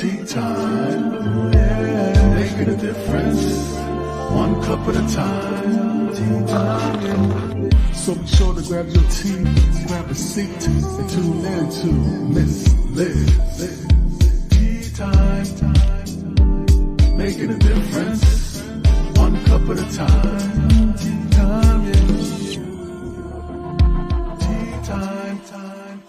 Tea time, yeah, making a difference, one cup at a time. Tea time, so be sure to grab your tea, grab a seat, and tune in to Miss Liz. Tea time, making a difference, one cup at a time. Tea time, yeah. Tea time, time.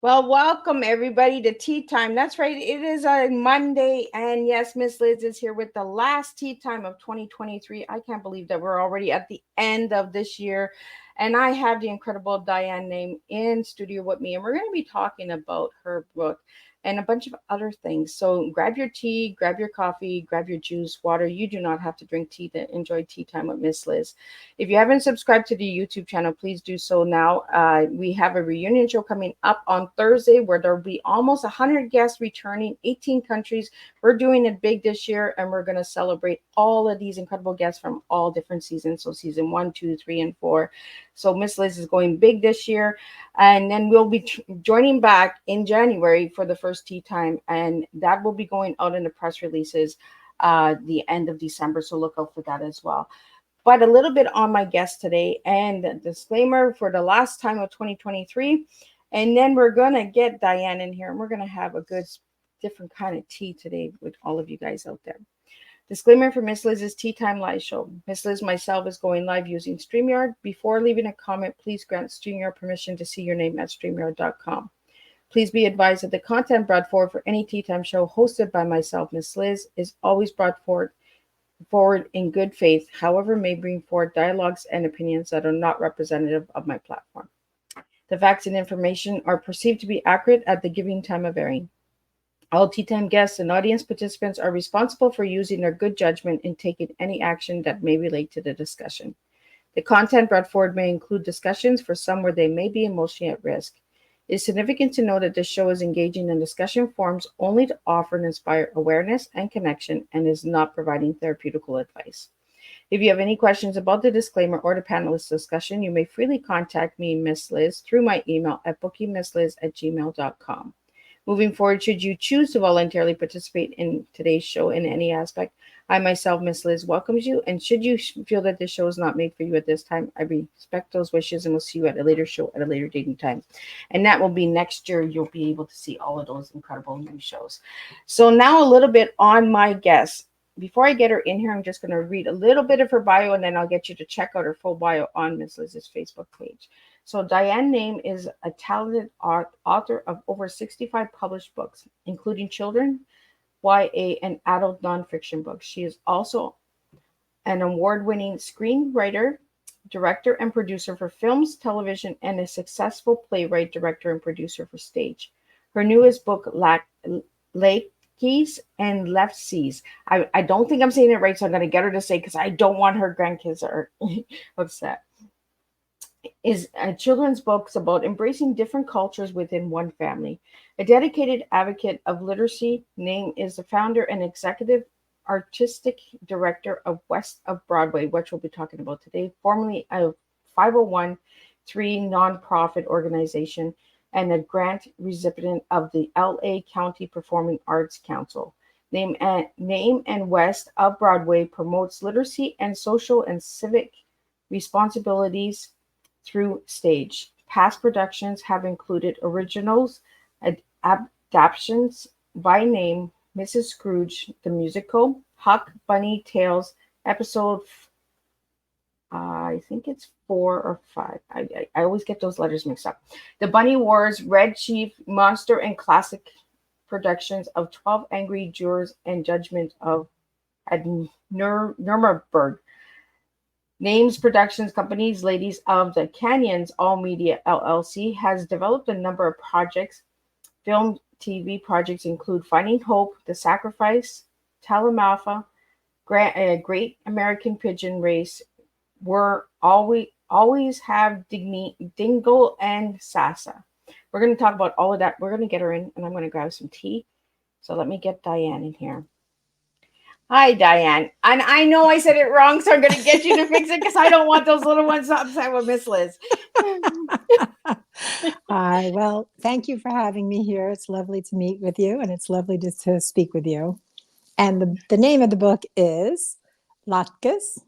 Well, welcome everybody to Tea Time. That's right. It is a Monday. And yes, Miss Liz is here with the last Tea Time of 2023. I can't believe that we're already at the end of this year. And I have the incredible Diane Namm in studio with me. And we're going to be talking about her book and a bunch of other things. So grab your tea, grab your coffee, grab your juice, water. You do not have to drink tea to enjoy Tea Time with Miss Liz. If you haven't subscribed to the YouTube channel, please do so now. We have a reunion show coming up on Thursday where there will be almost 100 guests returning, 18 countries. We're doing it big this year, and we're going to celebrate all of these incredible guests from all different seasons. So season 1, 2, 3, and 4. So Miss Liz is going big this year. And then we'll be joining back in January for the first Tea Time. And that will be going out in the press releases the end of December. So look out for that as well. But a little bit on my guest today and the disclaimer for the last time of 2023. And then we're going to get Diane in here and we're going to have a good different kind of tea today with all of you guys out there. Disclaimer for Miss Liz's Tea Time Live Show. Miss Liz myself is going live using StreamYard. Before leaving a comment, please grant StreamYard permission to see your name at StreamYard.com. Please be advised that the content brought forward for any Tea Time show hosted by myself, Miss Liz, is always brought forward in good faith, however, may bring forward dialogues and opinions that are not representative of my platform. The facts and information are perceived to be accurate at the given time of airing. All Tea Time guests and audience participants are responsible for using their good judgment in taking any action that may relate to the discussion. The content brought forward may include discussions for some where they may be emotionally at risk. It is significant to know that this show is engaging in discussion forums only to offer and inspire awareness and connection and is not providing therapeutical advice. If you have any questions about the disclaimer or the panelist discussion, you may freely contact me, Miss Liz, through my email at bookingmissliz@gmail.com. Moving forward, should you choose to voluntarily participate in today's show in any aspect, I myself, Miss Liz, welcomes you. And should you feel that this show is not made for you at this time, I respect those wishes and will see you at a later show at a later date and time. And that will be next year. You'll be able to see all of those incredible new shows. So now a little bit on my guest. Before I get her in here, I'm just going to read a little bit of her bio, and then I'll get you to check out her full bio on Miss Liz's Facebook page. So Diane Namm is a talented author of over 65 published books, including children, YA, and adult nonfiction books. She is also an award-winning screenwriter, director, and producer for films, television, and a successful playwright, director, and producer for stage. Her newest book, Latkes and Lefse. I don't think I'm saying it right, so I'm going to get her to say because I don't want her grandkids are upset. Is a children's books about embracing different cultures within one family. A dedicated advocate of literacy, Namm is the founder and executive artistic director of West of Broadway, which we'll be talking about today, formerly a 501(c)(3) nonprofit organization and a grant recipient of the LA County Performing Arts Council. Namm and West of Broadway promotes literacy and social and civic responsibilities through stage, Past productions have included originals, adaptations by name, Mrs. Scrooge, the musical, Huck, Bunny Tales, episode, I think it's 4 or 5. I always get those letters mixed up. The Bunny Wars, Red Chief, Monster, and classic productions of 12 Angry Jurors and Judgment of at Nuremberg. Names Productions Companies, Ladies of the Canyons, All Media LLC, has developed a number of projects. Film TV projects include Finding Hope, The Sacrifice, Telemalfa, Great American Pigeon Race, We're Always Have Dingle, and Sasa. We're going to talk about all of that. We're going to get her in, and I'm going to grab some tea. So let me get Diane in here. Hi, Diane. And I know I said it wrong, so I'm going to get you to fix it because I don't want those little ones upset with Miss Liz. Hi. Well, thank you for having me here. It's lovely to meet with you, and it's lovely to speak with you. And the name of the book is Latkes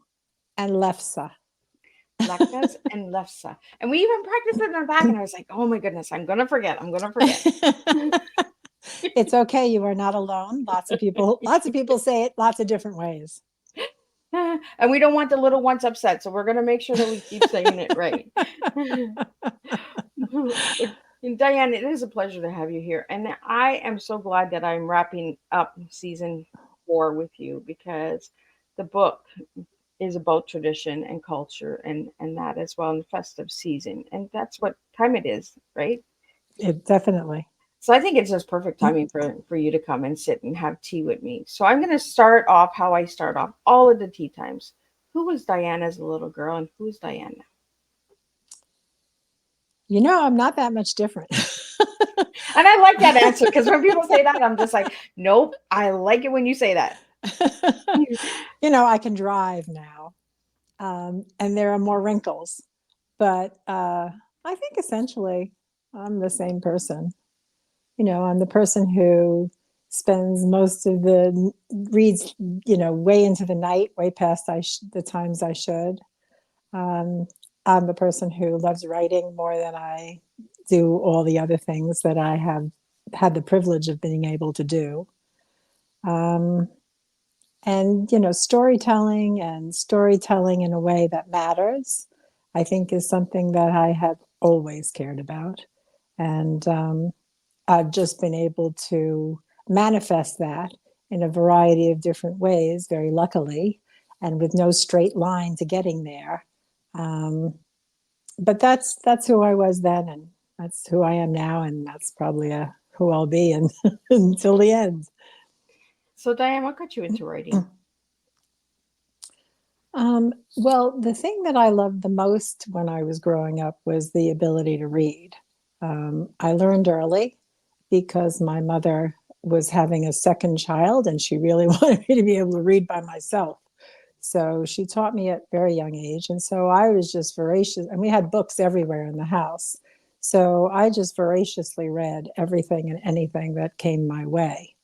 and Lefse. Latkes and Lefse. And we even practiced it in the back, and I was like, oh my goodness, I'm going to forget. It's okay. You are not alone. Lots of people say it lots of different ways. And we don't want the little ones upset, so we're going to make sure that we keep saying it right. And Diane, it is a pleasure to have you here. And I am so glad that I'm wrapping up season 4 with you, because the book is about tradition and culture and that as well in the festive season. And that's what time it is, right? Definitely. So I think it's just perfect timing for you to come and sit and have tea with me. So I'm going to start off how I start off all of the tea times. Who was Diane as a little girl, and who's Diane now? You know, I'm not that much different. And I like that answer, because when people say that, I'm just like, nope, I like it when you say that. You know, I can drive now, and there are more wrinkles, but I think essentially I'm the same person. You know, I'm the person who spends most of reads, you know, way into the night, way past the times I should. I'm the person who loves writing more than I do all the other things that I have had the privilege of being able to do. And, you know, storytelling in a way that matters, I think, is something that I have always cared about. And I've just been able to manifest that in a variety of different ways, very luckily, and with no straight line to getting there. But that's who I was then, and that's who I am now, and that's probably who I'll be until the end. So Diane, what got you into writing? Well, the thing that I loved the most when I was growing up was the ability to read. I learned early because my mother was having a second child, and she really wanted me to be able to read by myself. So she taught me at a very young age. And so I was just voracious, and we had books everywhere in the house. So I just voraciously read everything and anything that came my way.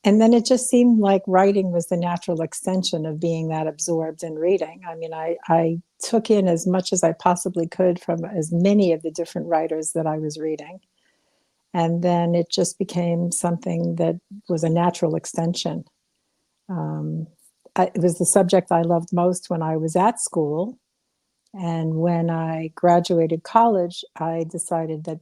And then it just seemed like writing was the natural extension of being that absorbed in reading. I mean, I took in as much as I possibly could from as many of the different writers that I was reading. And then it just became something that was a natural extension. It was the subject I loved most when I was at school. And when I graduated college, I decided that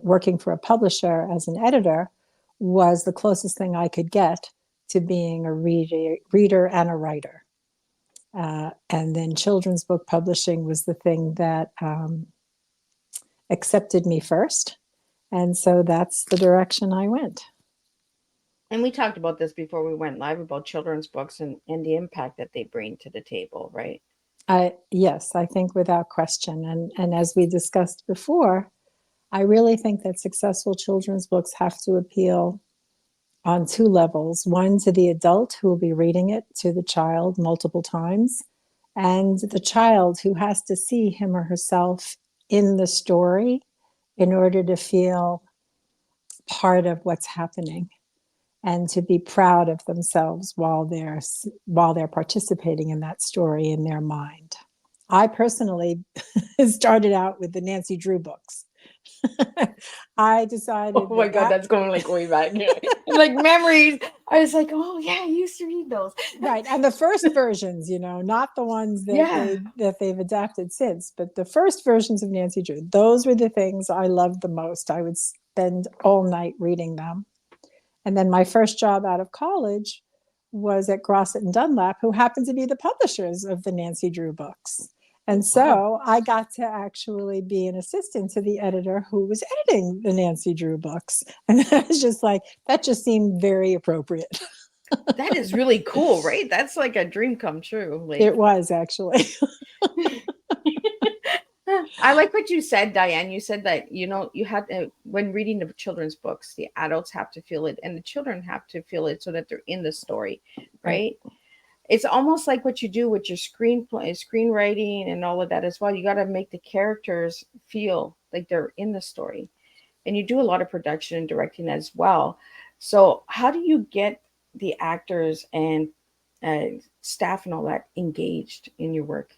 working for a publisher as an editor was the closest thing I could get to being a reader and a writer. And then children's book publishing was the thing that accepted me first. And so that's the direction I went. And we talked about this before we went live about children's books and the impact that they bring to the table, right? Yes, I think without question. And as we discussed before, I really think that successful children's books have to appeal on 2 levels. One, to the adult who will be reading it to the child multiple times, and the child who has to see him or herself in the story in order to feel part of what's happening and to be proud of themselves while they're participating in that story in their mind. I personally started out with the Nancy Drew books. I decided Oh my God, that's going like way back. Like memories. I was like, oh yeah, I used to read those. right, and the first versions, not the ones Yeah. that they've adapted since, but the first versions of Nancy Drew, those were the things I loved the most. I would spend all night reading them. And then my first job out of college was at Grosset and Dunlap, who happened to be the publishers of the Nancy Drew books. And Wow. so I got to actually be an assistant to the editor who was editing the Nancy Drew books. And I was just like, that just seemed very appropriate. That is really cool, right? That's like a dream come true. Like It was actually. I like what you said, Diane. You said that, you had to, when reading the children's books, the adults have to feel it and the children have to feel it so that they're in the story, right? It's almost like what you do with your screenwriting and all of that as well. You got to make the characters feel like they're in the story. And you do a lot of production and directing as well. So how do you get the actors and staff and all that engaged in your work?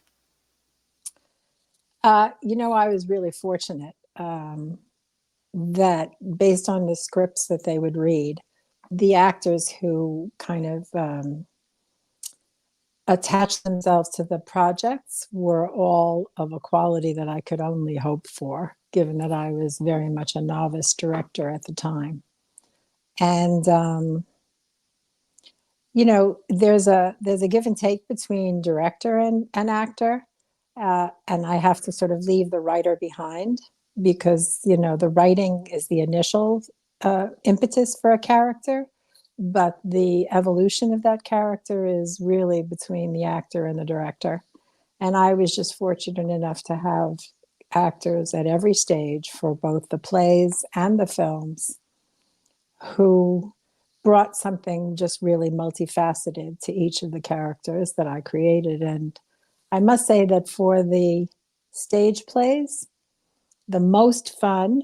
I was really fortunate that based on the scripts that they would read, the actors who kind of attached themselves to the projects were all of a quality that I could only hope for, given that I was very much a novice director at the time. And there's a give and take between director and actor, and I have to sort of leave the writer behind because the writing is the initial impetus for a character, but the evolution of that character is really between the actor and the director. And I was just fortunate enough to have actors at every stage for both the plays and the films who brought something just really multifaceted to each of the characters that I created. And I must say that for the stage plays, the most fun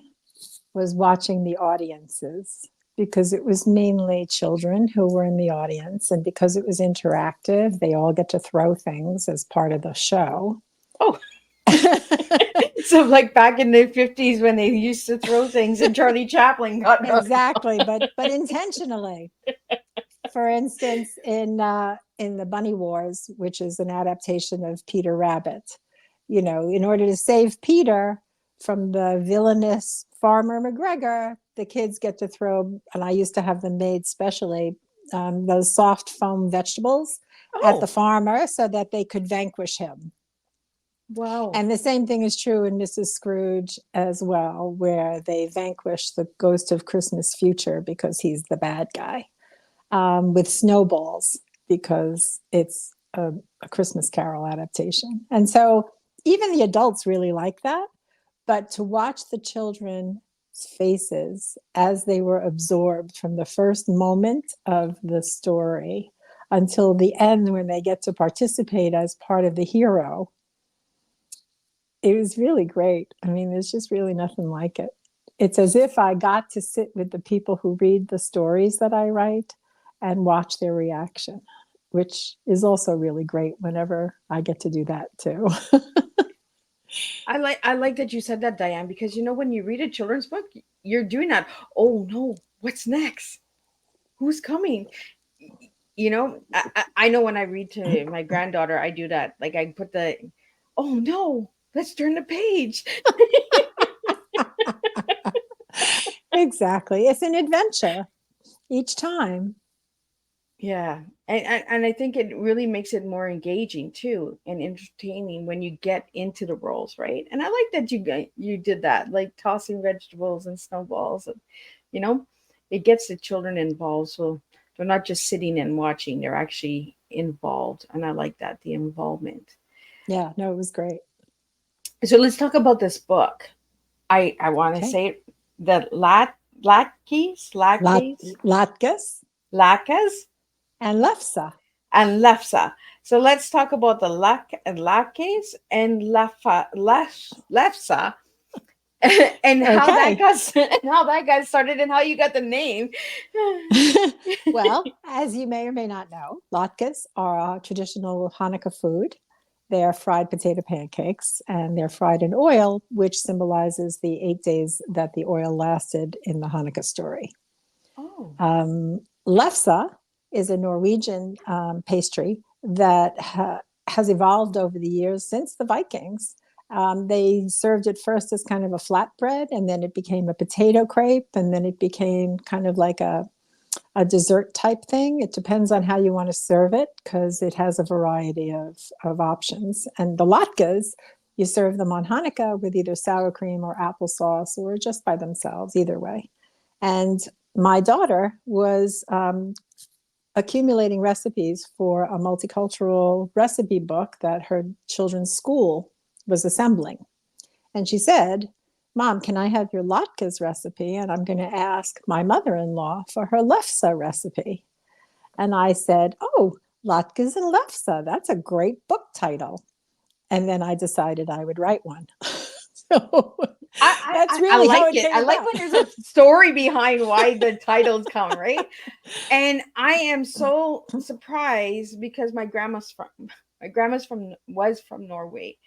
was watching the audiences, because it was mainly children who were in the audience. And because it was interactive, they all get to throw things as part of the show. Oh, so like back in the 50s when they used to throw things and Charlie Chaplin got exactly, but intentionally. For instance, in the Bunny Wars, which is an adaptation of Peter Rabbit, in order to save Peter from the villainous Farmer McGregor, the kids get to throw, and I used to have them made specially, those soft foam vegetables at the farmer so that they could vanquish him. Wow. And the same thing is true in Mrs. Scrooge as well, where they vanquish the ghost of Christmas Future because he's the bad guy, with snowballs, because it's a Christmas Carol adaptation. And so even the adults really like that. But to watch the children's faces as they were absorbed from the first moment of the story until the end when they get to participate as part of the hero, it was really great. I mean, there's just really nothing like it. It's as if I got to sit with the people who read the stories that I write and watch their reaction, which is also really great whenever I get to do that too. I like that you said that, Diane, because when you read a children's book, you're doing that. Oh no, what's next? Who's coming? I know when I read to my granddaughter, I do that. Like I put oh no, let's turn the page. Exactly. It's an adventure each time. Yeah. And I think it really makes it more engaging too and entertaining when you get into the roles, right? And I like that you did that, like tossing vegetables and snowballs. And, it gets the children involved. So they're not just sitting and watching, they're actually involved. And I like that, the involvement. Yeah, no, it was great. So let's talk about this book. I want to say the Latkes, Latkes and Lefse. Lefse. So let's talk about the Latkes and Lefse, and how that got started and how you got the name. Well, as you may or may not know, latkes are a traditional Hanukkah food, They are fried potato pancakes, and they're fried in oil, which symbolizes the 8 days that the oil lasted in the Hanukkah story. Oh. Lefse is a Norwegian pastry that has evolved over the years since the Vikings. They served it first as kind of a flatbread, and then it became a potato crepe, and then it became kind of like a dessert type thing. It depends on how you want to serve it, because it has a variety of options. And the latkes, you serve them on Hanukkah with either sour cream or applesauce, or just by themselves, either way. And my daughter was accumulating recipes for a multicultural recipe book that her children's school was assembling. And she said, Mom, can I have your latkes recipe? And I'm going to ask my mother-in-law for her lefse recipe. And I said, oh, latkes and lefse, that's a great book title. And then I decided I would write one. So that's really I how like it it. came I like about. when there's a story behind why the titles come, right? And I am so surprised because my grandma's was from Norway.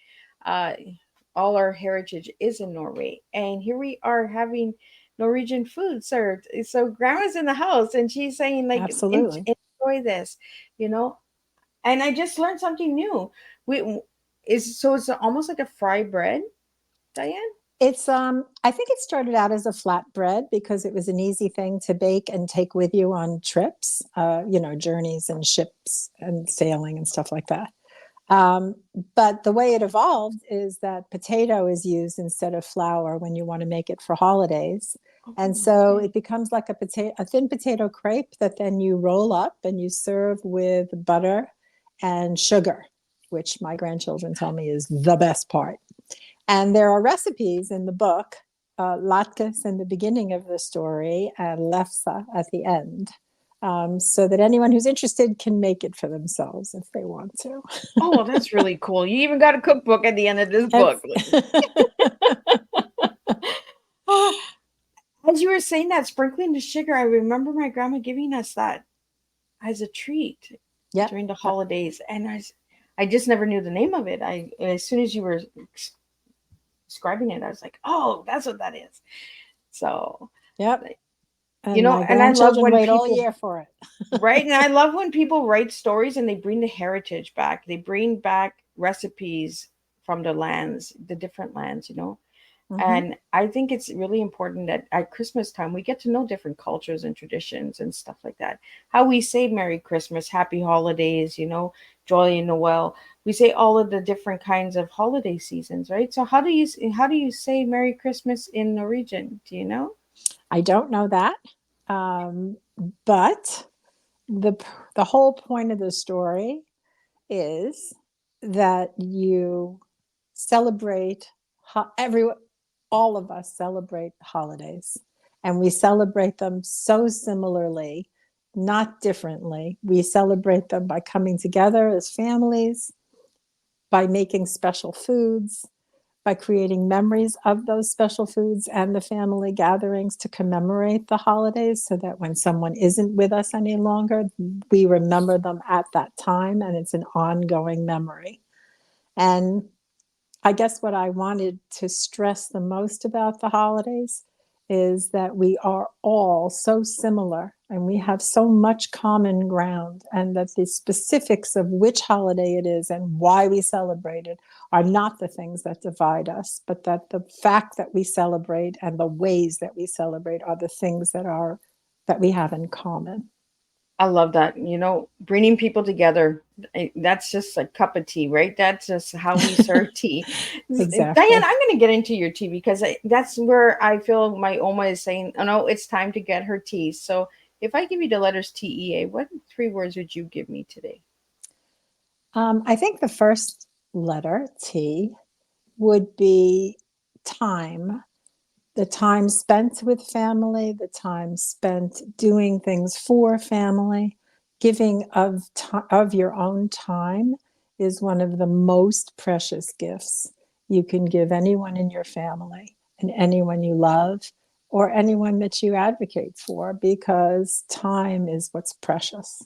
All our heritage is in Norway, and here we are having Norwegian food served. So grandma's in the house, and she's saying like, Absolutely. enjoy this, you know. And I just learned something new. It's almost like a fry bread, Diane. It's I think it started out as a flatbread because it was an easy thing to bake and take with you on trips, journeys and ships and sailing and stuff like that. But the way it evolved is that potato is used instead of flour when you want to make it for holidays. And so it becomes like a thin potato crepe that then you roll up and you serve with butter and sugar, which my grandchildren tell me is the best part. And there are recipes in the book, Latkes in the beginning of the story and Lefse at the end, so that anyone who's interested can make it for themselves if they want to. Oh, that's really cool. You even got a cookbook at the end of this book. As you were saying that, sprinkling the sugar, I remember my grandma giving us that as a treat during the holidays. And I just never knew the name of it. As soon as you were describing it, I was like, oh, that's what that is. So, yep. And and I love when wait people all year for it. right. And I love when people write stories and they bring the heritage back. They bring back recipes from the different lands, Mm-hmm. And I think it's really important that at Christmas time, we get to know different cultures and traditions and stuff like that. How we say Merry Christmas, Happy Holidays, Joy and Noel. We say all of the different kinds of holiday seasons, right? So how do you say Merry Christmas in Norwegian? Do you know? I don't know that. But the whole point of the story is that you celebrate all of us celebrate holidays, and we celebrate them so similarly, not differently. We celebrate them by coming together as families, by making special foods, by creating memories of those special foods and the family gatherings to commemorate the holidays, so that when someone isn't with us any longer, we remember them at that time, and it's an ongoing memory. And I guess what I wanted to stress the most about the holidays is that we are all so similar and we have so much common ground, and that the specifics of which holiday it is and why we celebrate it are not the things that divide us, but that the fact that we celebrate and the ways that we celebrate are the things that we have in common. I love that. Bringing people together. That's just a cup of tea, right? That's just how we serve tea. Exactly. Diane, I'm going to get into your tea because that's where I feel my Oma is saying, oh, no, it's time to get her tea. So if I give you the letters TEA, what 3 words would you give me today? I think the first letter, T, would be time. The time spent with family, the time spent doing things for family. Giving of your own time is one of the most precious gifts you can give anyone in your family and anyone you love or anyone that you advocate for, because time is what's precious.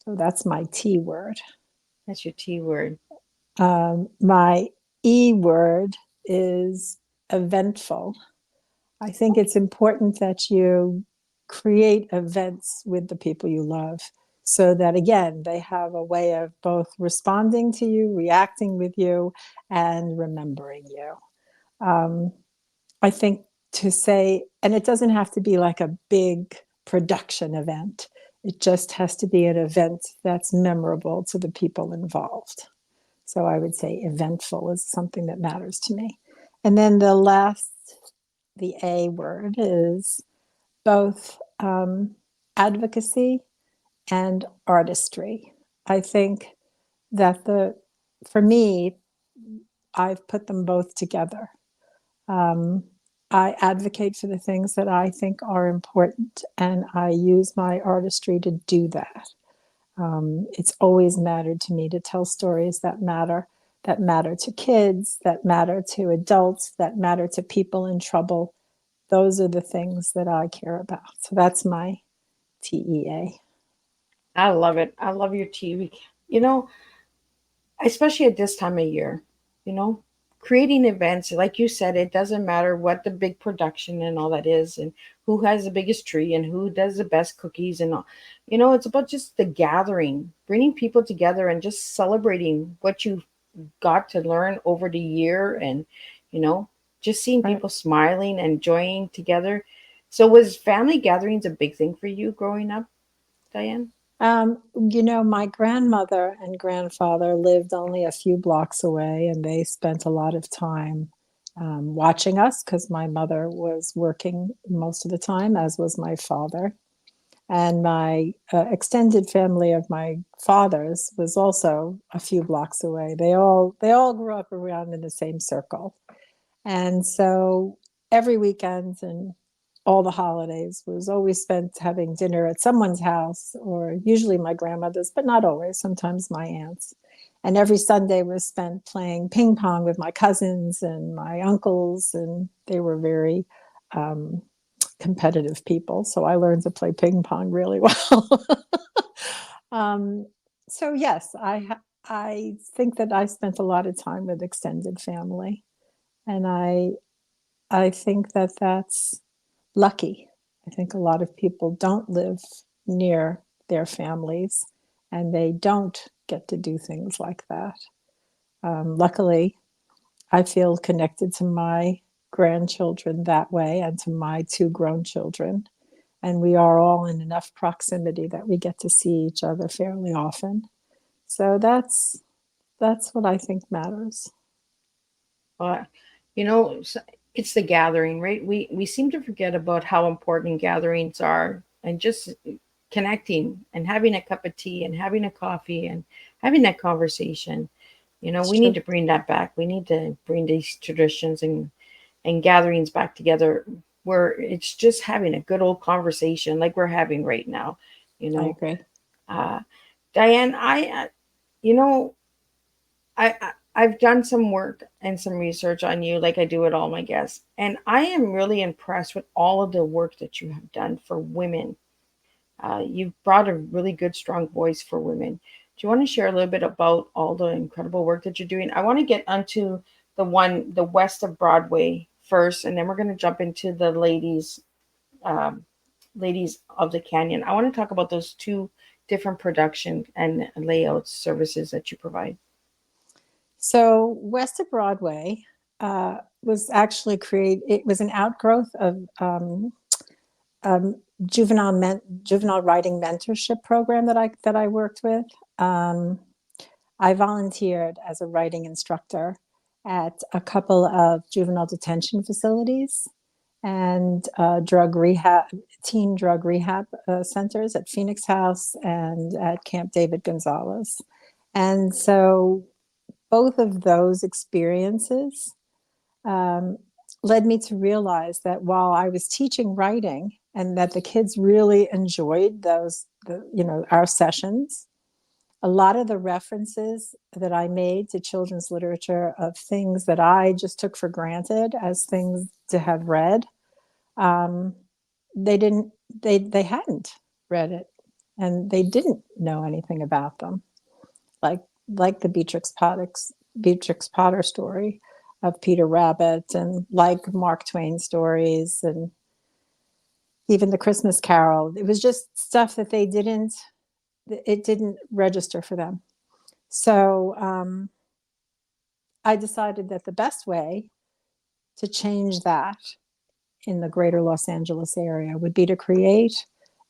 So that's my T word. That's your T word. My E word is eventful. I think it's important that you create events with the people you love so that, again, they have a way of both responding to you, reacting with you, and remembering you. I think to say, and it doesn't have to be like a big production event. It just has to be an event that's memorable to the people involved. So I would say eventful is something that matters to me. And then the last, the A word is both advocacy and artistry. I think that for me, I've put them both together. Um, I advocate for the things that I think are important, and I use my artistry to do that. It's always mattered to me to tell stories that matter to kids, that matter to adults, that matter to people in trouble. Those are the things that I care about. So that's my TEA. I love it. I love your TV. You know, especially at this time of year, you know, creating events, like you said, it doesn't matter what the big production and all that is, and who has the biggest tree and who does the best cookies and all. You know, it's about just the gathering, bringing people together and just celebrating what you got to learn over the year, and, you know, just seeing Right. people smiling and enjoying together. So was family gatherings a big thing for you growing up, Diane? My grandmother and grandfather lived only a few blocks away, and they spent a lot of time watching us because my mother was working most of the time, as was my father. And my extended family of my father's was also a few blocks away. They all grew up around in the same circle. And so every weekend and all the holidays was always spent having dinner at someone's house, or usually my grandmother's, but not always, sometimes my aunt's. And every Sunday was spent playing ping pong with my cousins and my uncles, and they were very um, competitive people. So I learned to play ping pong really well. um, so yes, I think that I spent a lot of time with extended family, and I think that that's lucky. I think a lot of people don't live near their families, and they don't get to do things like that. Luckily, I feel connected to my grandchildren that way, and to my two grown children. And we are all in enough proximity that we get to see each other fairly often. So that's what I think matters. Uh, you know, it's the gathering, right? We seem to forget about how important gatherings are, and just connecting and having a cup of tea and having a coffee and having that conversation. You know, It's we need true. to bring that back. We need to bring these traditions and gatherings back together, where it's just having a good old conversation like we're having right now. You I know, agree. uh, Diane, you know, I've done some work and some research on you, like I do with all my guests, and I am really impressed with all of the work that you have done for women. You've brought a really good, strong voice for women. Do you want to share a little bit about all the incredible work that you're doing? I want to get onto the west of Broadway first, and then we're going to jump into the um, ladies of the Canyon. I want to talk about those two different production and layout services that you provide. So West of Broadway was actually created. It was an outgrowth of um, juvenile writing mentorship program that I worked with. Um, I volunteered as a writing instructor at a couple of juvenile detention facilities and teen drug rehab centers at Phoenix House and at Camp David Gonzalez. And so both of those experiences um, led me to realize that while I was teaching writing and that the kids really enjoyed our sessions, a lot of the references that I made to children's literature of things that I just took for granted as things to have read, um, they didn't, they hadn't read it, and they didn't know anything about them, like like the Beatrix Pott's Beatrix Potter story of Peter Rabbit, and like Mark Twain stories, and even the Christmas Carol. It was just stuff that it didn't register for them. So I decided that the best way to change that in the greater Los Angeles area would be to create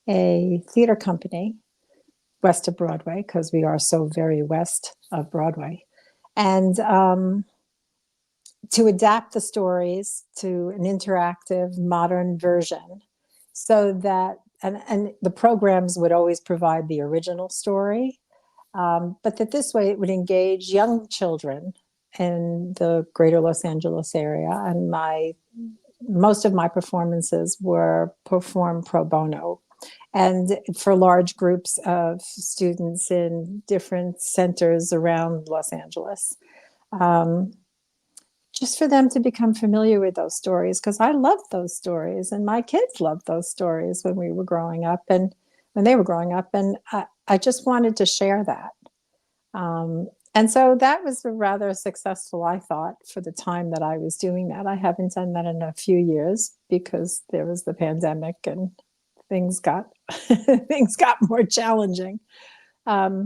a theater company west of Broadway, because we are so very west of Broadway, and to adapt the stories to an interactive, modern version, so that, and the programs would always provide the original story, but that this way it would engage young children in the greater Los Angeles area. And most of my performances were performed pro bono, and for large groups of students in different centers around Los Angeles. Just for them to become familiar with those stories, because I loved those stories, and my kids loved those stories when we were growing up, and when they were growing up, and I just wanted to share that. And so that was rather successful, I thought, for the time that I was doing that. I haven't done that in a few years because there was the pandemic and things got things got more challenging. But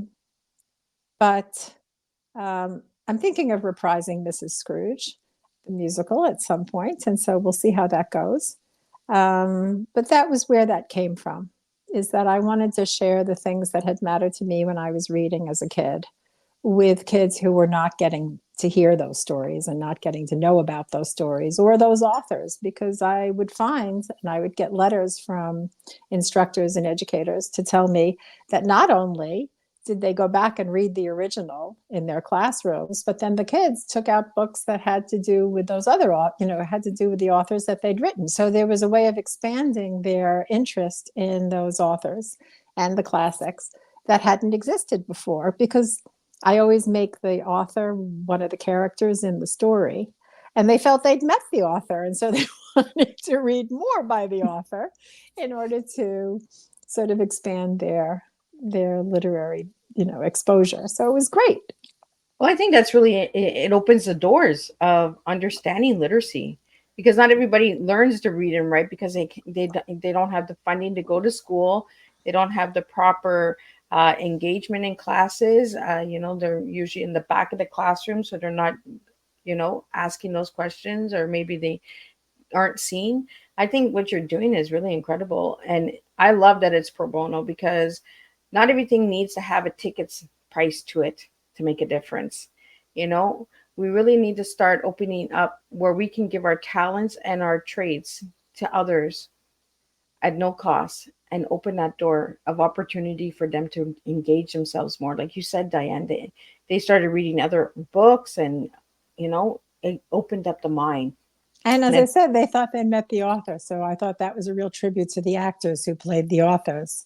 I'm thinking of reprising Mrs. Scrooge, the musical, at some point, and so we'll see how that goes. But that was where that came from, is that I wanted to share the things that had mattered to me when I was reading as a kid with kids who were not getting to hear those stories and not getting to know about those stories or those authors, because I would find, and I would get letters from instructors and educators to tell me that not only did they go back and read the original in their classrooms, but then the kids took out books that had to do with those other, had to do with the authors that they'd written. So there was a way of expanding their interest in those authors and the classics that hadn't existed before, because I always make the author one of the characters in the story, and they felt they'd met the author, and so they wanted to read more by the author in order to sort of expand their literary, exposure. So it was great. Well, I think that's really it opens the doors of understanding literacy, because not everybody learns to read and write because they don't have the funding to go to school. They don't have the proper engagement in classes. They're usually in the back of the classroom, so they're not, asking those questions, or maybe they aren't seen. I think what you're doing is really incredible, and I love that it's pro bono, because not everything needs to have a ticket's price to it to make a difference. We really need to start opening up where we can give our talents and our trades to others at no cost, and open that door of opportunity for them to engage themselves more. Like you said, Diane, they started reading other books, and it opened up the mind. And as And I said, they thought they met the author. So I thought that was a real tribute to the actors who played the authors.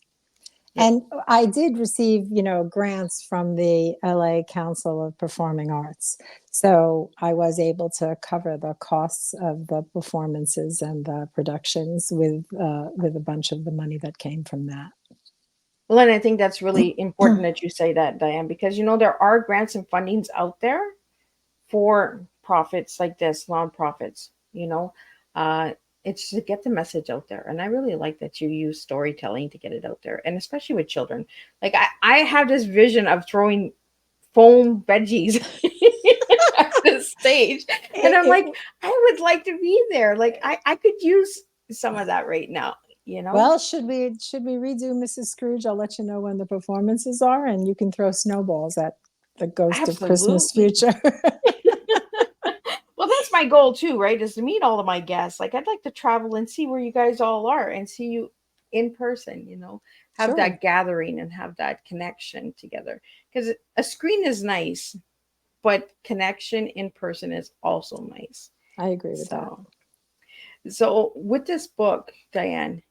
And I did receive, grants from the LA Council of Performing Arts. So I was able to cover the costs of the performances and the productions with a bunch of the money that came from that. Well, and I think that's really important that you say that, Diane, because there are grants and fundings out there for profits like this, nonprofits. It's to get the message out there, and I really like that you use storytelling to get it out there, and especially with children. Like I have this vision of throwing foam veggies at the stage, and I'm like, I would like to be there. Like I could use some of that right now. Well, should we redo Mrs. Scrooge? I'll let you know when the performances are, and you can throw snowballs at the ghost of Christmas future. Well, that's my goal too, right? Is to meet all of my guests. Like I'd like to travel and see where you guys all are and see you in person, have Sure. that gathering and have that connection together. Because a screen is nice, but connection in person is also nice. I agree with that. So with this book, Diane,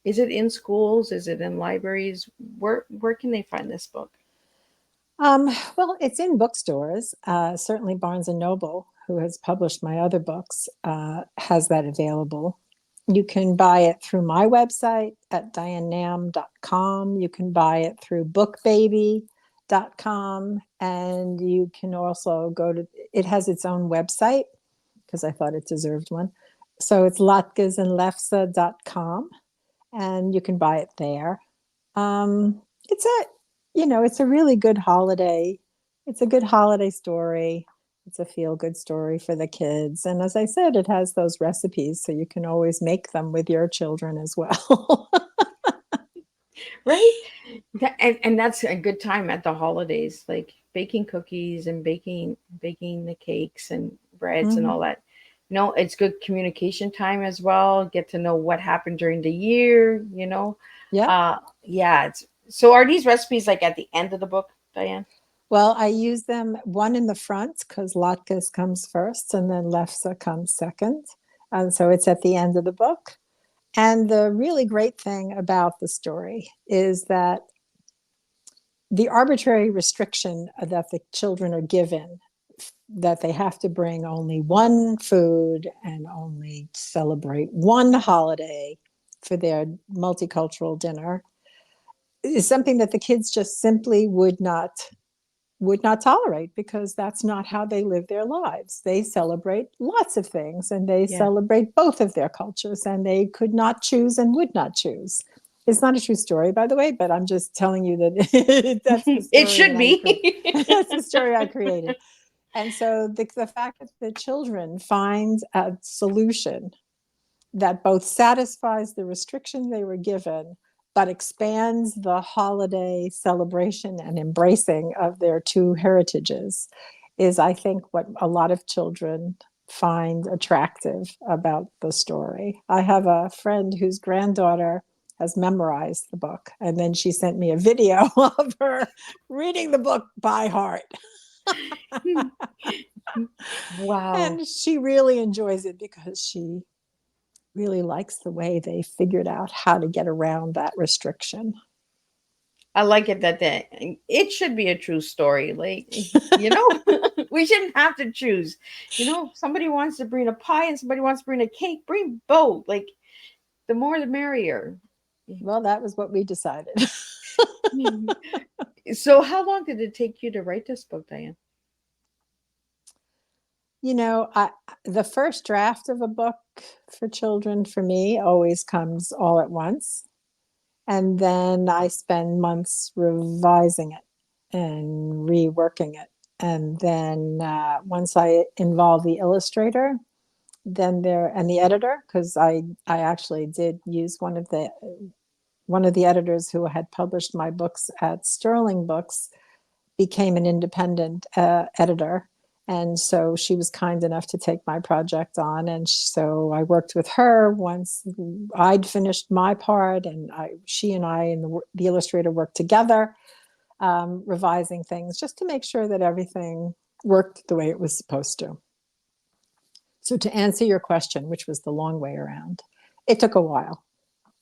is it in schools? Is it in libraries? Where can they find this book? Well, it's in bookstores. Certainly Barnes & Noble, who has published my other books, has that available. You can buy it through my website at dianenamm.com. You can buy it through BookBaby. and you can also go to, it has its own website because I thought it deserved one. So it's latkesandlefse.com, and you can buy it there. It's it's a really good holiday. It's a good holiday story. It's a feel-good story for the kids. And as I said, it has those recipes, so you can always make them with your children as well. Right? And that's a good time at the holidays, like baking cookies and baking the cakes and breads and all that. It's good communication time as well. Get to know what happened during the year, Yeah. Yeah, so are these recipes like at the end of the book, Diane? Well, I use them one in the front because Latkes comes first and then Lefse comes second. And so it's at the end of the book. And the really great thing about the story is that the arbitrary restriction that the children are given, that they have to bring only one food and only celebrate one holiday for their multicultural dinner, is something that the kids just simply would not tolerate, because that's not how they live their lives. They celebrate lots of things, and they celebrate both of their cultures, and they could not choose and would not choose. It's not a true story, by the way, but I'm just telling you that that's the story. It should be. That's the story I created. And so the fact that the children find a solution that both satisfies the restriction they were given, but expands the holiday celebration and embracing of their two heritages, is, I think, what a lot of children find attractive about the story. I have a friend whose granddaughter has memorized the book, and then she sent me a video of her reading the book by heart. Wow. And she really enjoys it because she really likes the way they figured out how to get around that restriction. I like it that it should be a true story. Like, we shouldn't have to choose. Somebody wants to bring a pie and somebody wants to bring a cake. Bring both. Like, the more the merrier. Well, that was what we decided. So how long did it take you to write this book, Diane? The first draft of a book for children for me always comes all at once. And then I spend months revising it and reworking it. And then once I involve the illustrator, and the editor, because I actually did use one of the editors who had published my books at Sterling Books, became an independent editor. And so she was kind enough to take my project on. And so I worked with her once I'd finished my part, and she and the illustrator worked together, revising things just to make sure that everything worked the way it was supposed to. So to answer your question, which was the long way around, it took a while.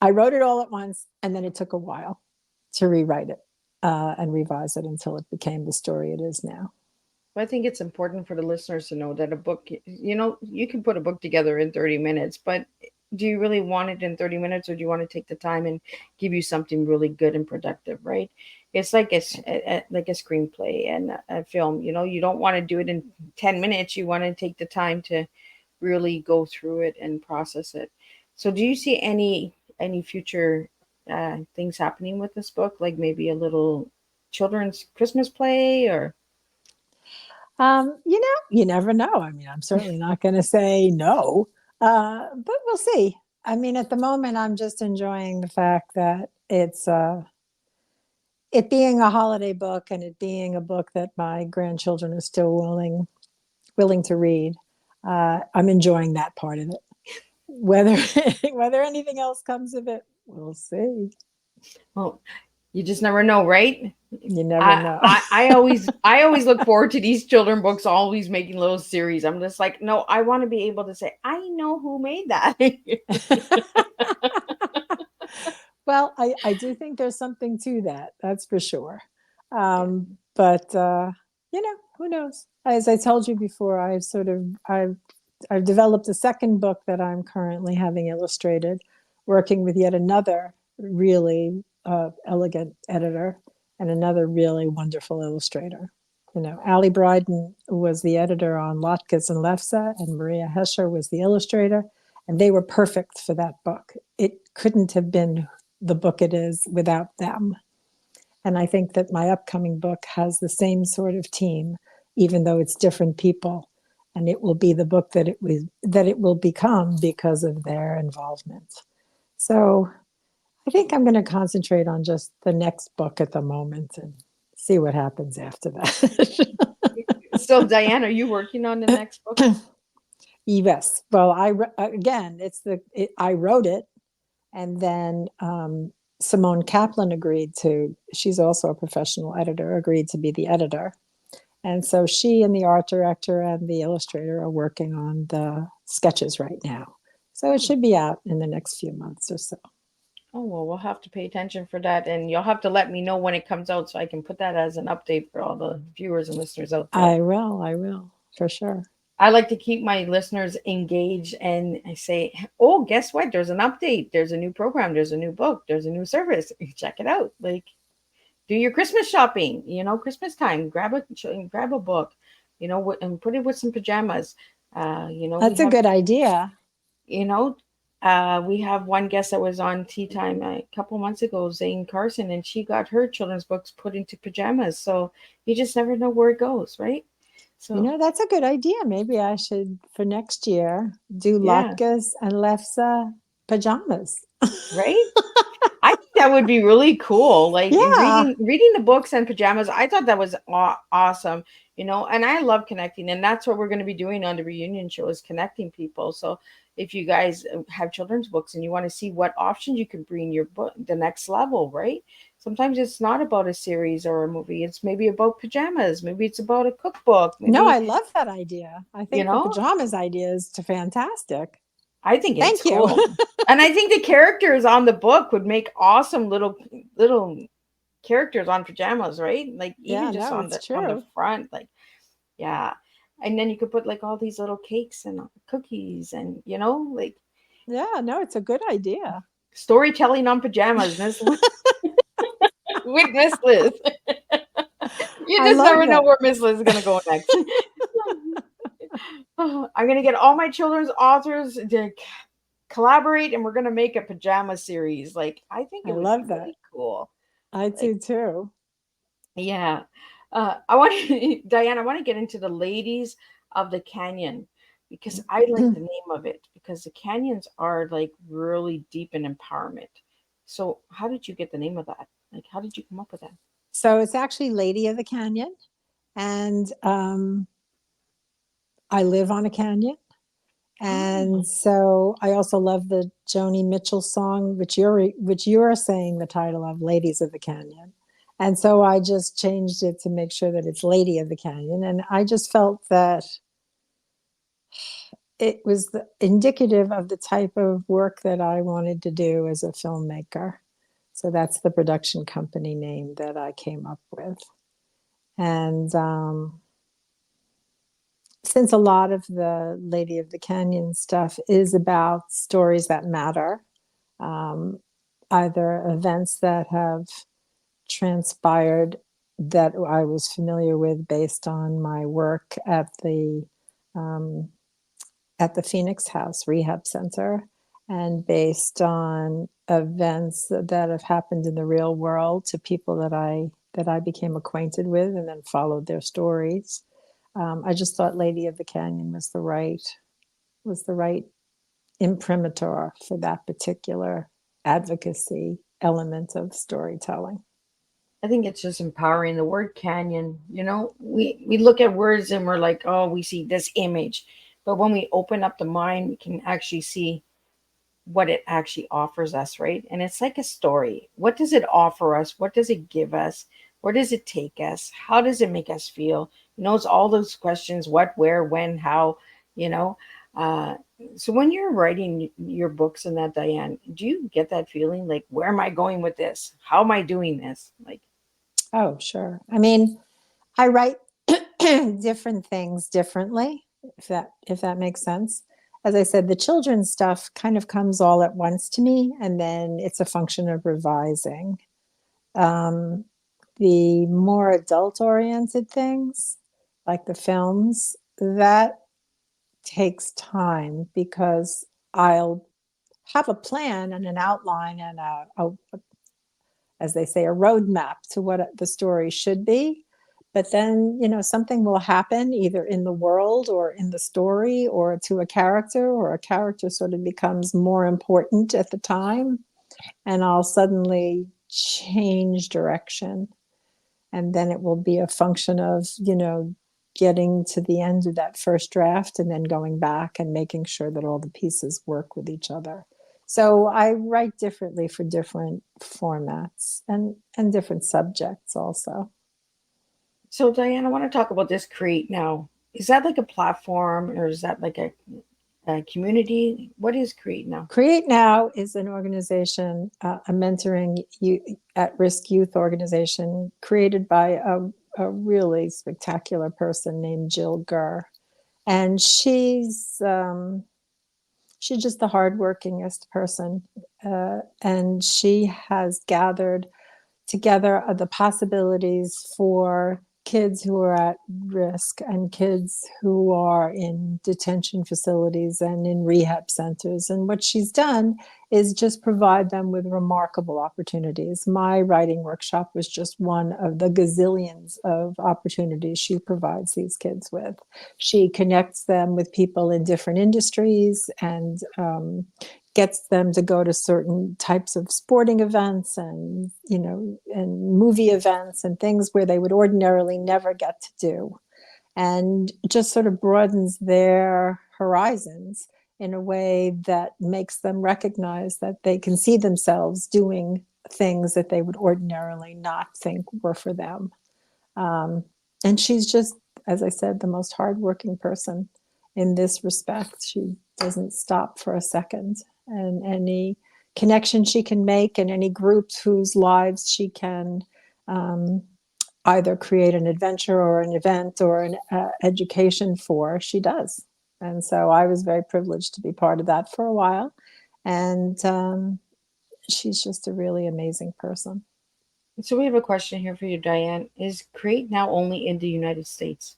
I wrote it all at once, and then it took a while to rewrite it and revise it until it became the story it is now. I think it's important for the listeners to know that a book, you can put a book together in 30 minutes, but do you really want it in 30 minutes, or do you want to take the time and give you something really good and productive, right? It's like a screenplay and a film. You don't want to do it in 10 minutes. You want to take the time to really go through it and process it. So do you see any future things happening with this book, like maybe a little children's Christmas play, or? You never know. I mean, I'm certainly not going to say no, but we'll see. I mean, at the moment, I'm just enjoying the fact that it being a holiday book, and it being a book that my grandchildren are still willing to read. I'm enjoying that part of it. Whether anything else comes of it, we'll see. Well, you just never know, right? You never know. I always look forward to these children books, always making little series. I'm just like, no, I want to be able to say, I know who made that. Well, I do think there's something to that. That's for sure. But who knows? As I told you before, I've developed a second book that I'm currently having illustrated, working with yet another really elegant editor. and another really wonderful illustrator. You know, Ali Bryden was the editor on Latkes and Lefse, and Maria Hescher was the illustrator, and they were perfect for that book. It couldn't have been the book it is without them. And I think that my upcoming book has the same sort of team, even though it's different people. And it will be the book that it will become because of their involvement. So I think I'm going to concentrate on just the next book at the moment and see what happens after that. So, Diane, are you working on the next book? Yes. Well, I wrote it, and then Simone Kaplan she's also a professional editor, agreed to be the editor. And so she and the art director and the illustrator are working on the sketches right now. So it should be out in the next few months or so. Oh, well, we'll have to pay attention for that. And you'll have to let me know when it comes out so I can put that as an update for all the viewers and listeners out there. I will, for sure. I like to keep my listeners engaged, and I say, oh, guess what? There's an update. There's a new program. There's a new book. There's a new service. Check it out. Like, do your Christmas shopping, Christmas time, grab a book, and put it with some pajamas. That's a good idea. We have one guest that was on Teatime a couple months ago, Zane Carson, and she got her children's books put into pajamas. So you just never know where it goes, right? So that's a good idea. Maybe I should, for next year, do Latkes and Lefse pajamas. Right? I think that would be really cool. Like reading the books and pajamas. I thought that was awesome. And I love connecting, and that's what we're going to be doing on the reunion show, is connecting people. So if you guys have children's books and you want to see what options you can bring your book the next level, right? Sometimes it's not about a series or a movie. It's maybe about pajamas. Maybe it's about a cookbook. No, I love that idea. I think the pajamas idea is fantastic. I think it's cool. And I think the characters on the book would make awesome little characters on pajamas, right? Like even just on the front, like, yeah. And then you could put like all these little cakes and cookies and, like. Yeah, no, it's a good idea. Storytelling on pajamas, Miss Liz. With Miss Liz. You just never know where Miss Liz is going to go next. I'm going to get all my children's authors to collaborate, and we're going to make a pajama series. Like, I think it would be really cool. I do too. Yeah. Diane, I want to get into the Ladies of the Canyon, because I like the name of it, because the canyons are like really deep in empowerment. So how did you get the name of that? Like, how did you come up with that? So it's actually Lady of the Canyon. And I live on a canyon. And so I also love the Joni Mitchell song, which you're saying the title of, Ladies of the Canyon. And so I just changed it to make sure that it's Lady of the Canyon. And I just felt that it was indicative of the type of work that I wanted to do as a filmmaker. So that's the production company name that I came up with. And since a lot of the Lady of the Canyon stuff is about stories that matter, either events that have transpired that I was familiar with based on my work at the Phoenix House Rehab Center, and based on events that have happened in the real world to people that I became acquainted with and then followed their stories. I just thought Lady of the Canyon was the right imprimatur for that particular advocacy element of storytelling. I think it's just empowering. The word canyon, we look at words and we're like, oh, we see this image. But when we open up the mind, we can actually see what it actually offers us, right? And it's like a story. What does it offer us? What does it give us? Where does it take us? How does it make us feel? It's all those questions: what, where, when, how, so when you're writing your books and that, Diane, do you get that feeling like, where am I going with this? How am I doing this? Like, oh, sure. I mean, I write different things differently, if that makes sense. As I said, the children's stuff kind of comes all at once to me, and then it's a function of revising. the more adult-oriented things, like the films, that takes time because I'll have a plan and an outline and as they say, a roadmap to what the story should be. But then, something will happen either in the world or in the story or to a character, or a character sort of becomes more important at the time. And I'll suddenly change direction. And then it will be a function of, getting to the end of that first draft and then going back and making sure that all the pieces work with each other. So I write differently for different formats and different subjects also. So Diane, I want to talk about this Create Now. Is that like a platform, or is that like a community? What is Create Now? Create Now is an organization, a mentoring at-risk youth organization created by a really spectacular person named Jill Gurr. And she's just the hardworkingest person. And she has gathered together the possibilities for kids who are at risk and kids who are in detention facilities and in rehab centers. And what she's done is just provide them with remarkable opportunities. My writing workshop was just one of the gazillions of opportunities she provides these kids with. She connects them with people in different industries and gets them to go to certain types of sporting events and movie events and things where they would ordinarily never get to do, and just sort of broadens their horizons in a way that makes them recognize that they can see themselves doing things that they would ordinarily not think were for them. And she's just, as I said, the most hardworking person in this respect. She doesn't stop for a second. And any connection she can make and any groups whose lives she can either create an adventure or an event or an education for, she does. And so I was very privileged to be part of that for a while. And she's just a really amazing person. So we have a question here for you, Diane. Is Create Now only in the United States?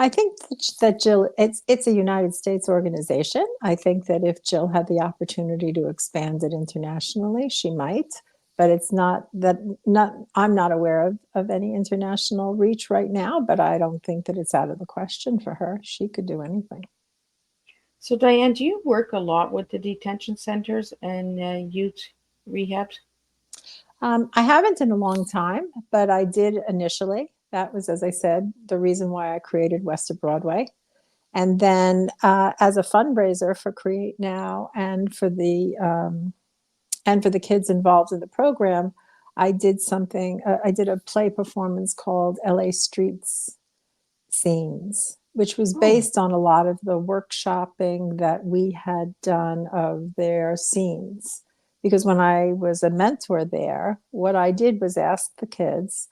I think that Jill, it's a United States organization. I think that if Jill had the opportunity to expand it internationally, she might. But it's I'm not aware of any international reach right now, but I don't think that it's out of the question for her. She could do anything. So Diane, do you work a lot with the detention centers and youth rehabs? I haven't in a long time, but I did initially. That was, as I said, the reason why I created West of Broadway. And then as a fundraiser for Create Now and for the kids involved in the program, I did a play performance called LA Streets Scenes, which was based on a lot of the workshopping that we had done of their scenes. Because when I was a mentor there, what I did was ask the kids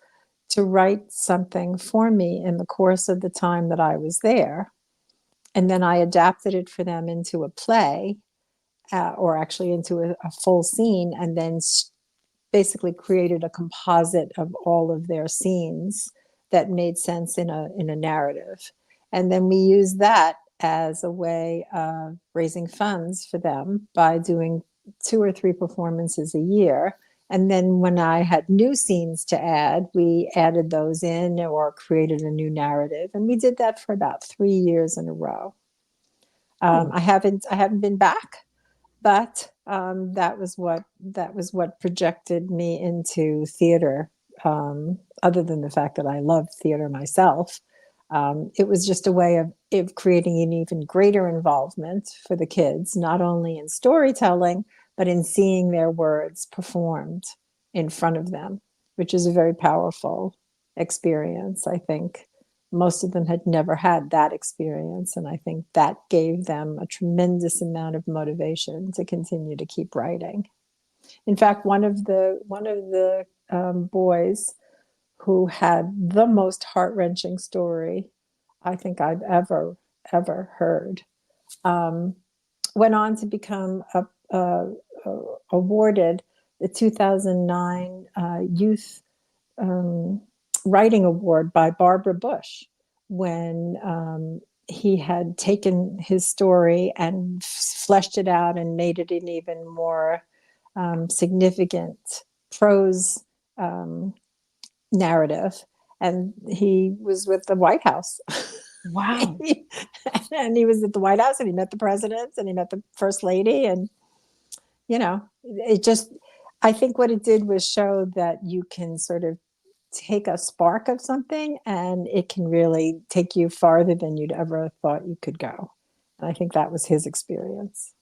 to write something for me in the course of the time that I was there. And then I adapted it for them into a play, or actually into a full scene, and then basically created a composite of all of their scenes that made sense in a narrative. And then we used that as a way of raising funds for them by doing 2 or 3 performances a year. And then when I had new scenes to add, we added those in or created a new narrative. And we did that for about 3 years in a row. I haven't been back, but that was what projected me into theater. Other than the fact that I love theater myself, it was just a way of creating an even greater involvement for the kids, not only in storytelling, but in seeing their words performed in front of them, which is a very powerful experience. I think most of them had never had that experience, and I think that gave them a tremendous amount of motivation to continue to keep writing. In fact, one of the boys who had the most heart-wrenching story I think I've ever heard, went on to become awarded the 2009 Youth writing award by Barbara Bush when he had taken his story and fleshed it out and made it an even more significant prose narrative. And he was with the White House. Wow. And he was at the White House and he met the president and he met the first lady. And, it just, I think what it did was show that you can sort of take a spark of something and it can really take you farther than you'd ever thought you could go. And I think that was his experience.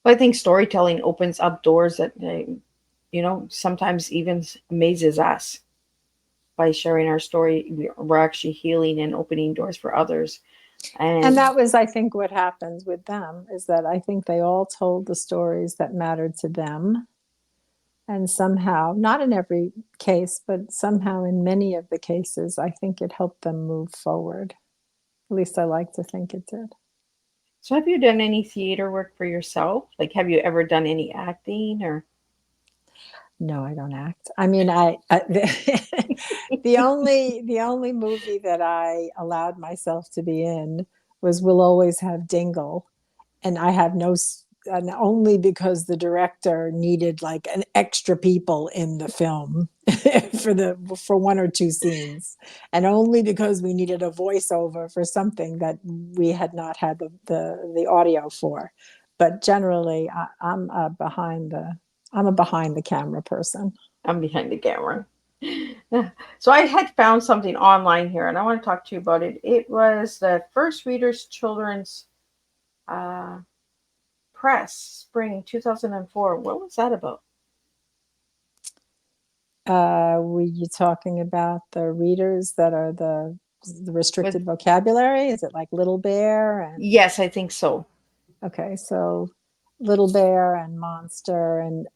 Well, I think storytelling opens up doors that, sometimes even amazes us. By sharing our story, we're actually healing and opening doors for others. And that was, I think, what happened with them, is that I think they all told the stories that mattered to them. And somehow, not in every case, but somehow in many of the cases, I think it helped them move forward. At least I like to think it did. So have you done any theater work for yourself? Like, have you ever done any acting or? No, I don't act. I mean, the only movie that I allowed myself to be in was We'll Always Have Dingle. And I have and only because the director needed like an extra people in the film for one or two scenes, and only because we needed a voiceover for something that we had not had the audio for. But generally, I'm a behind the camera person. I'm behind the camera. So I had found something online here, and I want to talk to you about it. It was the First Readers Children's Press, spring 2004. What was that about? Were you talking about the readers that are the restricted vocabulary? Is it like Little Bear? And yes, I think so. Okay, so Little Bear and Monster, and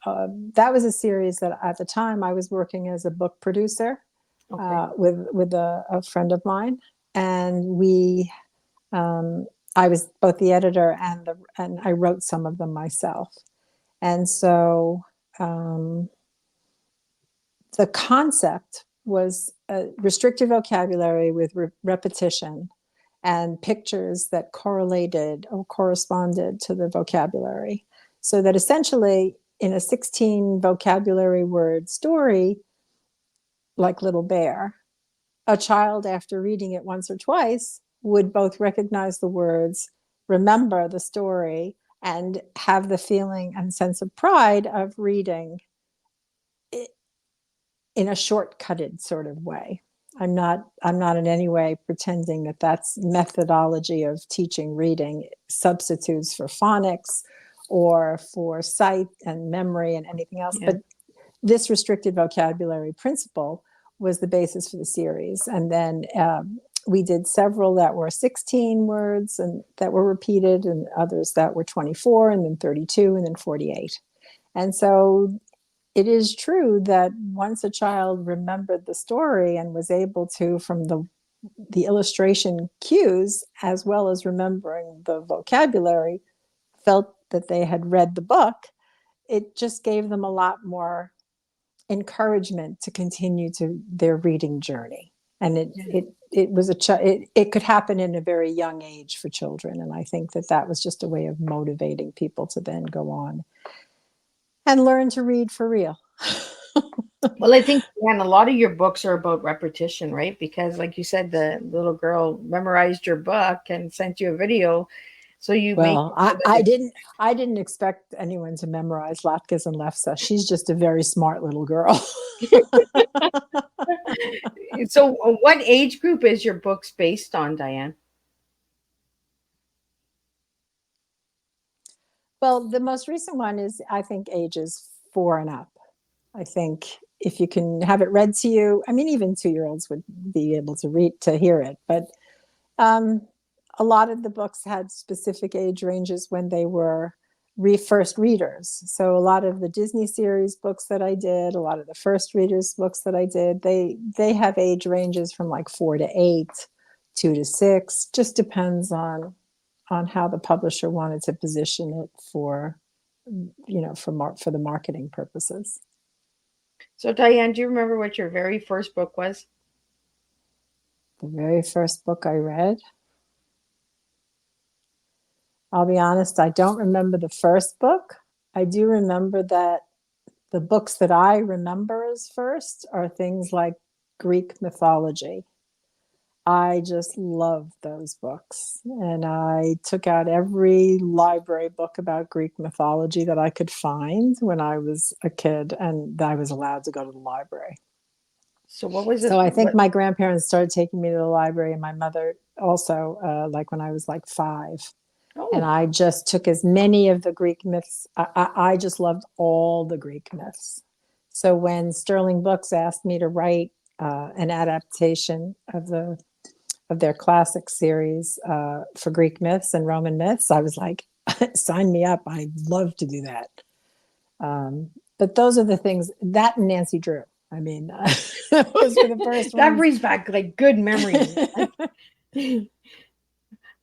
that was a series that at the time I was working as a book producer with a friend of mine, and I was both the editor and I wrote some of them myself, and so the concept was a restricted vocabulary with repetition and pictures that correlated or corresponded to the vocabulary. So that essentially in a 16 vocabulary word story, like Little Bear, a child after reading it once or twice would both recognize the words, remember the story, and have the feeling and sense of pride of reading it in a shortcutted sort of way. I'm not in any way pretending that that's methodology of teaching reading substitutes for phonics or for sight and memory and anything else. Yeah. But this restricted vocabulary principle was the basis for the series. And then we did several that were 16 words and that were repeated, and others that were 24, and then 32, and then 48. And so it is true that once a child remembered the story and was able to, from the illustration cues, as well as remembering the vocabulary, felt that they had read the book, it just gave them a lot more encouragement to continue to their reading journey. And it could happen in a very young age for children. And I think that was just a way of motivating people to then go on and learn to read for real. Well, I think, Dan, a lot of your books are about repetition, right? Because like you said, the little girl memorized your book and sent you a video. So I didn't expect anyone to memorize Latkes and Lefse. She's just a very smart little girl. So what age group is your books based on, Diane? Well, the most recent one is, I think, ages 4 and up. I think if you can have it read to you, I mean, even 2-year-olds would be able to hear it. But a lot of the books had specific age ranges when they were first readers. So a lot of the Disney series books that I did, a lot of the first readers books that I did, they have age ranges from like 4 to 8, 2 to 6. Just depends on how the publisher wanted to position it for the marketing purposes. So Diane, do you remember what your very first book was? The very first book I read, I'll be honest, I don't remember the first book. I do remember that the books that I remember as first are things like Greek mythology. I just loved those books. And I took out every library book about Greek mythology that I could find when I was a kid, and I was allowed to go to the library. So what was it? So I think my grandparents started taking me to the library, and my mother also, like when I was like 5. And Oh, I just took as many of the Greek myths. I just loved all the Greek myths. So when Sterling Books asked me to write an adaptation of their classic series for Greek myths and Roman myths, I was like, sign me up. I'd love to do that. But those are the things, that and Nancy Drew. I mean, those were the first that ones. brings back like good memories.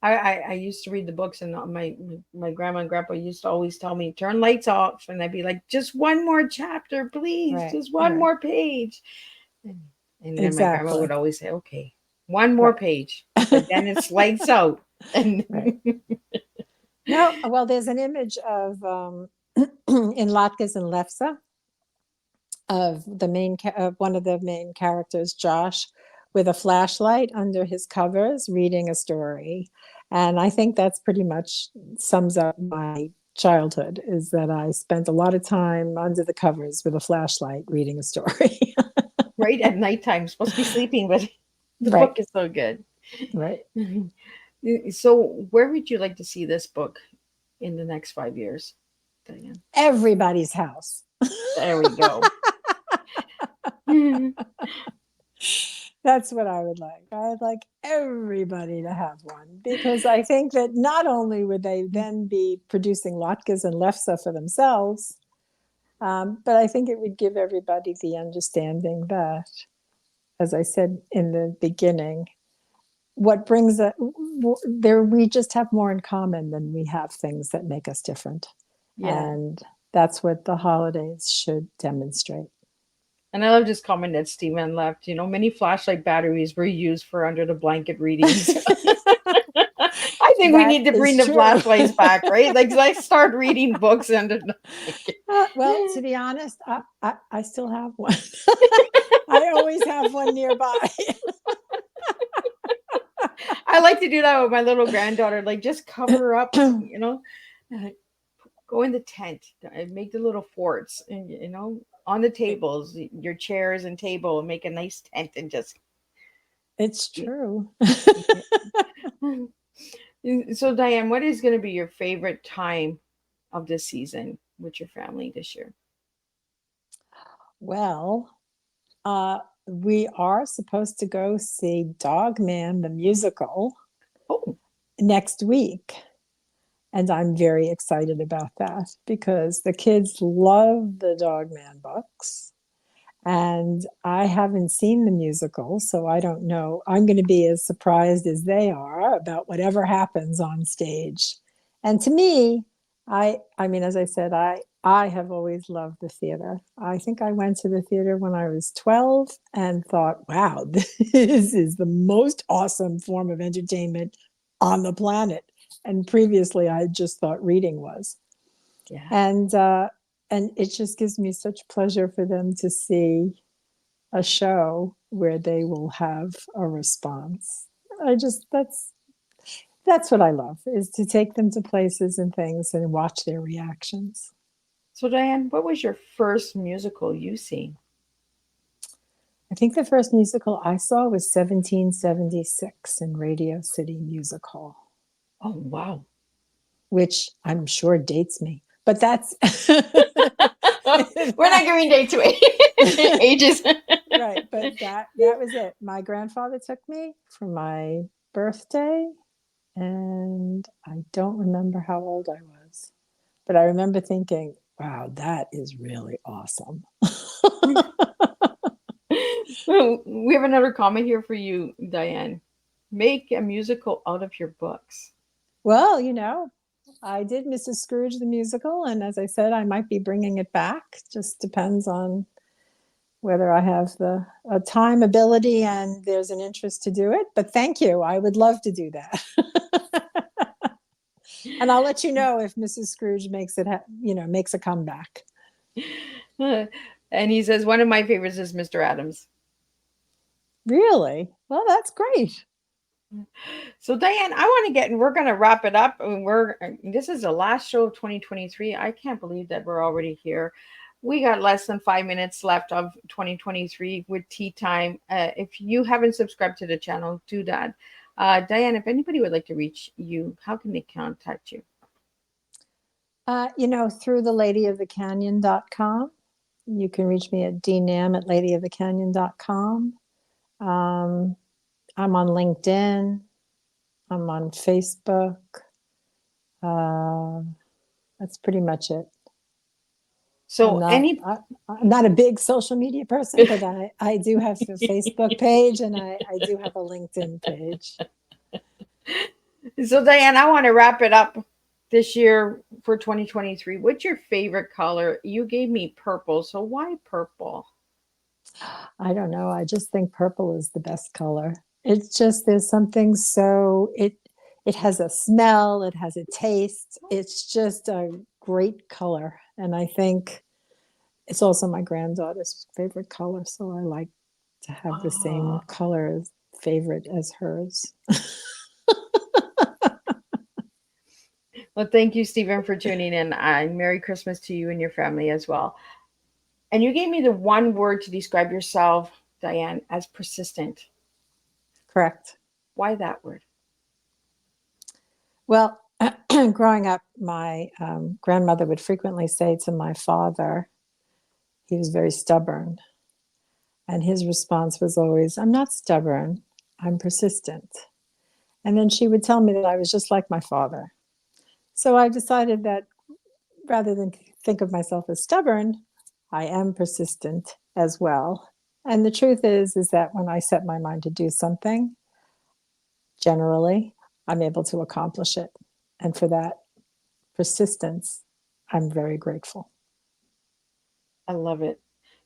I used to read the books, and my grandma and grandpa used to always tell me, turn lights off, and I'd be like, just one more chapter, please, Right, just one right. more page. And then my grandma Exactly. would always say, okay, one more Right. page, but then it's lights out. And Right. No, well, there's an image of in Latkes and Lefse of one of the main characters, Josh, with a flashlight under his covers, reading a story, and I think that's pretty much sums up my childhood. Is that I spent a lot of time under the covers with a flashlight reading a story. right at nighttime, supposed to be sleeping, but the Right. book is so good. Right. So, where would you like to see this book in the next 5 years, Diane? Everybody's house. There we go. That's what I would like. I'd like everybody to have one, because I think that not only would they then be producing latkes and lefse for themselves, but I think it would give everybody the understanding that, as I said in the beginning, what brings it there, we just have more in common than we have things that make us different. Yeah. And that's what the holidays should demonstrate. And I love this comment that Steven left. Many flashlight batteries were used for under the blanket readings. I think we That need to bring is the true. flashlights back, right? Like start reading books under the blanket. Well, to be honest, I still have one. I always have one nearby. I like to do that with my little granddaughter. Like just cover up, go in the tent, make the little forts, and on the tables, your chairs and table, and make a nice tent, and just. It's true. So, Diane, what is going to be your favorite time of this season with your family this year? Well, we are supposed to go see Dog Man the musical Oh, next week. And I'm very excited about that because the kids love the Dog Man books. And I haven't seen the musical, so I don't know. I'm going to be as surprised as they are about whatever happens on stage. And to me, I mean, as I said, I have always loved the theater. I think I went to the theater when I was 12 and thought, wow, this is the most awesome form of entertainment on the planet. And previously, I just thought reading was. yeah. And it just gives me such pleasure for them to see a show where they will have a response. That's what I love, is to take them to places and things and watch their reactions. So, Diane, what was your first musical you seen? I think the first musical I saw was 1776 in Radio City Music Hall. Oh, wow. Which I'm sure dates me, but that's we're not giving day to ages. Right, but that was it. My grandfather took me for my birthday, and I don't remember how old I was, but I remember thinking, wow, that is really awesome. We have another comment here for you, Diane. Make a musical out of your books. Well, I did Mrs. Scrooge the musical, and as I said, I might be bringing it back. Just depends on whether I have the time, ability, and there's an interest to do it. But thank you. I would love to do that. And I'll let you know if Mrs. Scrooge makes it, makes a comeback. And he says, one of my favorites is Mr. Adams. Really? Well, that's great. So Diane, I want to get, and we're going to wrap it up. And this is the last show of 2023. I can't believe that we're already here. We got less than 5 minutes left of 2023 with Tea Time. If you haven't subscribed to the channel, do that. Diane, if anybody would like to reach you, how can they contact you? Through the ladyofthecanyon.com. You can reach me at dnamm@ladyofthecanyon.com. I'm on LinkedIn. I'm on Facebook. That's pretty much it. So I'm not a big social media person, but I do have a Facebook page and I do have a LinkedIn page. So Diane, I want to wrap it up this year for 2023. What's your favorite color? You gave me purple. So why purple? I don't know. I just think purple is the best color. It's just, there's something so, it has a smell, it has a taste. It's just a great color. And I think it's also my granddaughter's favorite color. So I like to have the same color as favorite as hers. Well, thank you, Stephen, for tuning in. Merry Christmas to you and your family as well. And you gave me the one word to describe yourself, Diane, as persistent. Correct. Why that word? Well, growing up, my grandmother would frequently say to my father, he was very stubborn. And his response was always, I'm not stubborn, I'm persistent. And then she would tell me that I was just like my father. So I decided that rather than think of myself as stubborn, I am persistent as well. And the truth is that when I set my mind to do something, generally, I'm able to accomplish it. And for that persistence, I'm very grateful. I love it.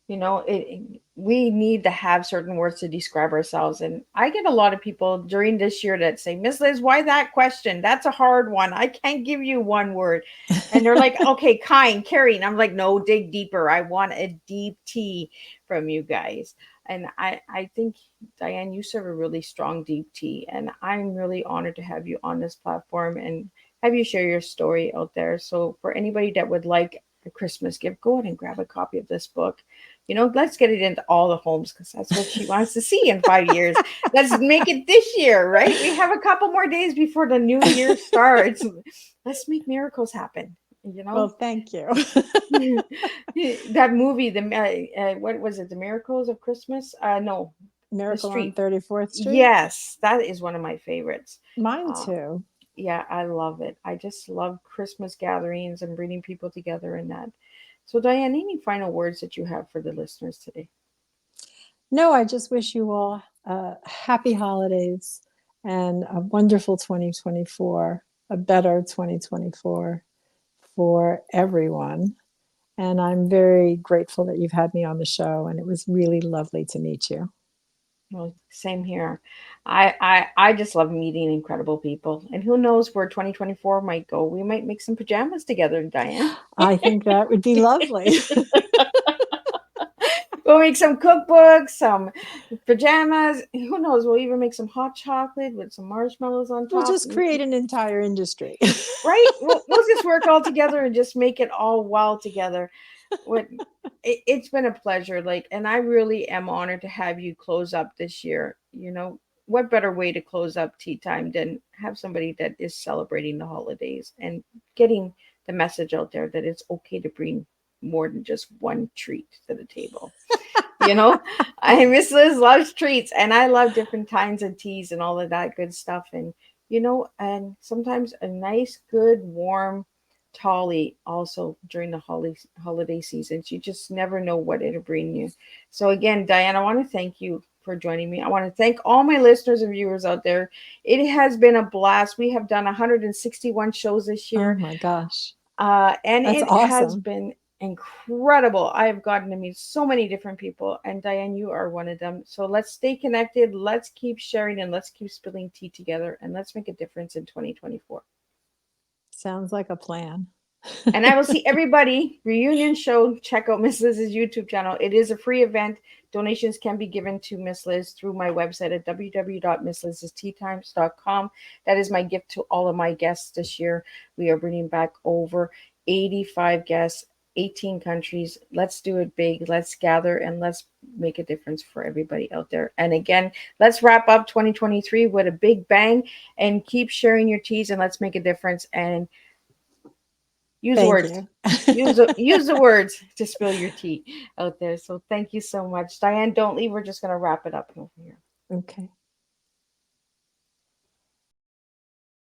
We need to have certain words to describe ourselves. And I get a lot of people during this year that say, Miss Liz, why that question? That's a hard one. I can't give you one word. And they're like, okay, kind, caring. I'm like, no, dig deeper. I want a deep tea from you guys. And I think, Diane, you serve a really strong deep tea. And I'm really honored to have you on this platform and have you share your story out there. So for anybody that would like a Christmas gift, go ahead and grab a copy of this book. Let's get it into all the homes because that's what she wants to see in 5 years. Let's make it this year, right? We have a couple more days before the new year starts. Let's make miracles happen. Well, thank you. That movie, what was it? The Miracles of Christmas? No, Miracle on 34th Street. Yes, that is one of my favorites. Mine too. Yeah, I love it. I just love Christmas gatherings and bringing people together in that. So, Diane, any final words that you have for the listeners today? No, I just wish you all happy holidays and a wonderful 2024, a better 2024 for everyone. And I'm very grateful that you've had me on the show, and it was really lovely to meet you. Well, same here. I just love meeting incredible people. And who knows where 2024 might go. We might make some pajamas together, Diane. I think that would be lovely. We'll make some cookbooks, some pajamas. Who knows? We'll even make some hot chocolate with some marshmallows on top. We'll just create an entire industry. Right? We'll just work all together and just make it all well together. It's been a pleasure. And I really am honored to have you close up this year. What better way to close up Tea Time than have somebody that is celebrating the holidays and getting the message out there that it's okay to bring more than just one treat to the table. Miss Liz loves treats, and I love different kinds of teas and all of that good stuff. And and sometimes a nice, good, warm tolly also during the holiday seasons. You just never know what it'll bring you. So again, Diane, I want to thank you for joining me. I want to thank all my listeners and viewers out there. It has been a blast. We have done 161 shows this year. Oh my gosh. And That's it awesome. has been incredible. I have gotten to meet so many different people, and Diane, you are one of them. So let's stay connected. Let's keep sharing and let's keep spilling tea together, and let's make a difference in 2024. Sounds like a plan. And I will see everybody. Reunion show. Check out Miss Liz's YouTube channel. It is a free event. Donations can be given to Miss Liz through my website at www.misslizsteatimes.com. That is my gift to all of my guests this year. We are bringing back over 85 guests, 18 countries. Let's do it big. Let's gather and let's make a difference for everybody out there. And again, let's wrap up 2023 with a big bang and keep sharing your teas and let's make a difference. And use Thank words. you. Use the words to spill your tea out there. So thank you so much. Diane, don't leave. We're just going to wrap it up over here. Okay.